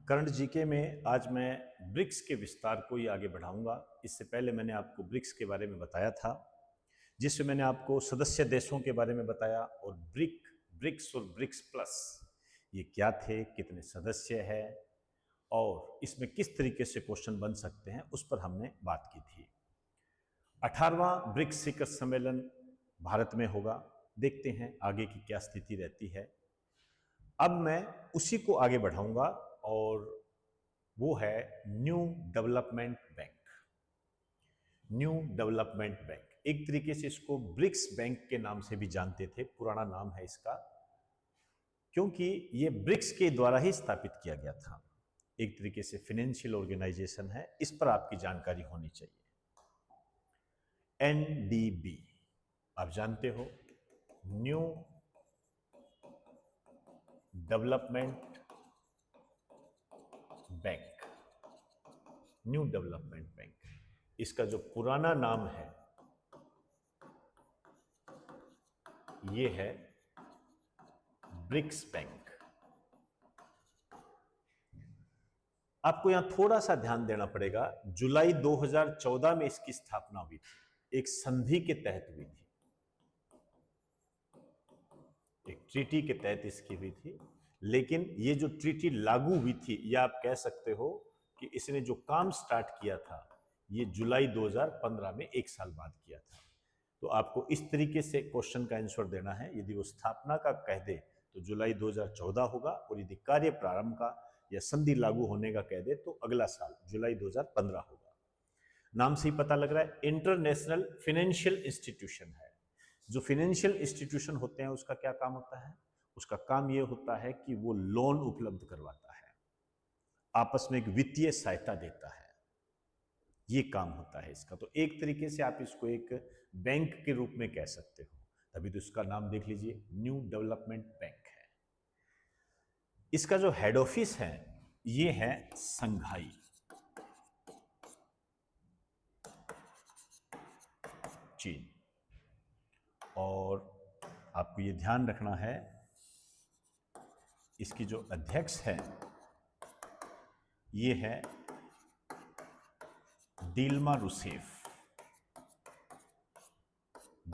Current GK में आज मैं ब्रिक्स के विस्तार को ही आगे बढ़ाऊंगा। इससे पहले मैंने आपको ब्रिक्स के बारे में बताया था, जिसमें मैंने आपको सदस्य देशों के बारे में बताया और ब्रिक्स और ब्रिक्स प्लस ये क्या थे, कितने सदस्य हैं और इसमें किस तरीके से क्वेश्चन बन सकते हैं, उस पर हमने बात की थी। 18वां ब्रिक्स शिखर सम्मेलन भारत में होगा। देखते हैं आगे की क्या स्थिति रहती है। अब मैं उसी को आगे बढ़ाऊंगा और वो है new development bank. New development bank एक तरीके से इसको ब्रिक्स बैंक के नाम से भी जानते थे, पुराना नाम है इसका, क्योंकि ये ब्रिक्स के द्वारा ही स्थापित किया गया था। एक तरीके से फाइनेंशियल ऑर्गेनाइजेशन है, इस पर आपकी जानकारी होनी चाहिए। एनडीबी आप जानते हो, new development bank. New development bank, इसका जो पुराना नाम है ये है ब्रिक्स बैंक। आपको यहां थोड़ा सा ध्यान देना पड़ेगा। जुलाई 2014 में इसकी स्थापना हुई थी, एक संधि के तहत हुई थी, एक ट्रीटी के तहत इसकी हुई थी। लेकिन ये जो ट्रीटी लागू हुई थी, या आप कह सकते हो कि इसने जो काम स्टार्ट किया था ये जुलाई 2015 में, एक साल बाद किया था। तो आपको इस तरीके से क्वेश्चन का आंसर देना है। यदि वो स्थापना का कह दे तो जुलाई 2014 होगा, और यदि कार्य प्रारंभ का या संधि लागू होने का कह दे तो अगला साल जुलाई 2015 होगा। नाम से ही पता लग रहा है, इंटरनेशनल फाइनेंशियल इंस्टीट्यूशन है। जो फाइनेंशियल इंस्टीट्यूशन होते हैं उसका क्या काम होता है? उसका काम यह होता है कि वो लोन उपलब्ध करवाता है, आपस में एक वित्तीय सहायता देता है, ये काम होता है इसका। तो एक तरीके से आप इसको एक बैंक के रूप में कह सकते हो, तभी तो इसका नाम देख लीजिए, न्यू डेवलपमेंट बैंक है। इसका जो हेड ऑफिस है ये है संघाई, चीन। और आपको ये ध्यान रखना है, इसकी जो अध्यक्ष है ये है दिल्मा रूसेफ।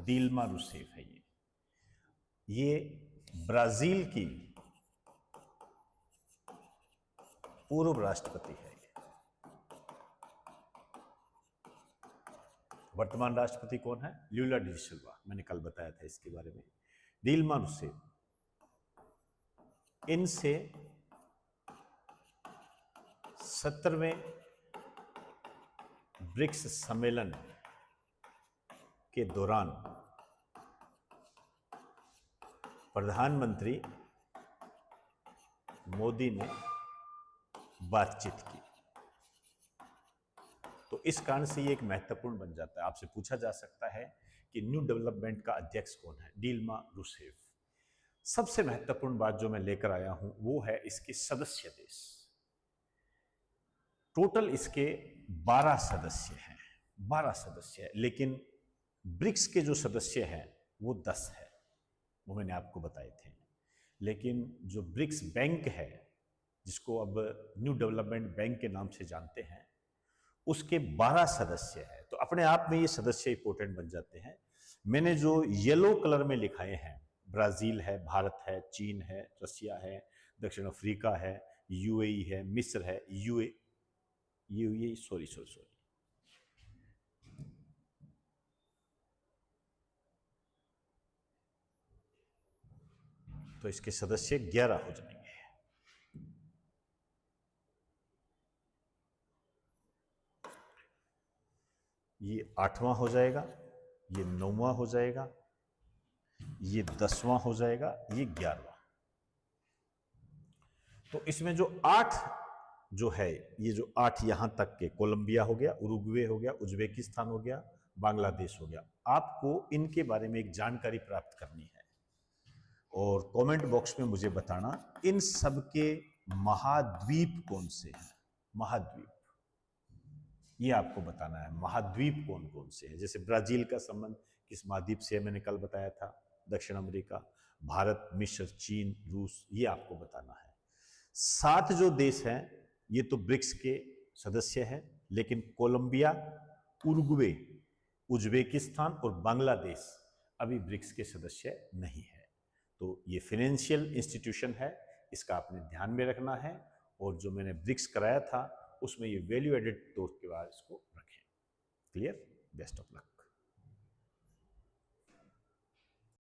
दिल्मा रूसेफ है ये ब्राजील की पूर्व राष्ट्रपति है। वर्तमान राष्ट्रपति कौन है? ल्यूला डी सिल्वा, मैंने कल बताया था इसके बारे में। दिल्मा रूसेफ, इनसे 17वें ब्रिक्स सम्मेलन के दौरान प्रधानमंत्री मोदी ने बातचीत की। तो इस कारण से ये एक महत्वपूर्ण बन जाता है। आपसे पूछा जा सकता है कि न्यू डेवलपमेंट का अध्यक्ष कौन है? Dilma Rousseff. सबसे महत्वपूर्ण बात जो मैं लेकर आया हूं वो है इसके सदस्य देश। टोटल इसके 12 सदस्य हैं। 12 सदस्य है, लेकिन ब्रिक्स के जो सदस्य हैं वो 10 है, वो मैंने आपको बताए थे। लेकिन जो ब्रिक्स बैंक है, जिसको अब न्यू डेवलपमेंट बैंक के नाम से जानते हैं, उसके 12 सदस्य हैं। तो अपने आप में ये सदस्य इंपोर्टेंट बन जाते हैं। मैंने जो येलो कलर में लिखाए हैं, ब्राजील है, भारत है, चीन है, रसिया है, दक्षिण अफ्रीका है, यूएई है, मिस्र है, यूएई सॉरी तो इसके सदस्य 11 हो जाएंगे। ये 8वां हो जाएगा, ये 9वां हो जाएगा, ये 10वां हो जाएगा, ये 11वां। तो इसमें जो 8 जो है, ये जो 8 यहां तक के, कोलंबिया हो गया, उरुग्वे हो गया, उज्बेकिस्तान हो गया, बांग्लादेश हो गया। आपको इनके बारे में एक जानकारी प्राप्त करनी है और कमेंट बॉक्स में मुझे बताना इन सब के महाद्वीप कौन से हैं। महाद्वीप ये आपको बताना है, महाद्वीप कौन कौन से हैं। जैसे ब्राजील का संबंध किस महाद्वीप से है, मैंने कल बताया था, दक्षिण अमेरिका, भारत, मिस्र, चीन, रूस, ये आपको बताना है। 7 जो देश हैं ये तो ब्रिक्स के सदस्य हैं, लेकिन कोलंबिया, उरुग्वे, उज्बेकिस्तान और बांग्लादेश अभी ब्रिक्स के सदस्य नहीं है। तो ये फाइनेंशियल इंस्टीट्यूशन है, इसका आपने ध्यान में रखना है। और जो मैंने ब्रिक्स कराया था उसमें ये वैल्यू एडेड तौर के बाद इसको रखें। क्लियर? Best of luck.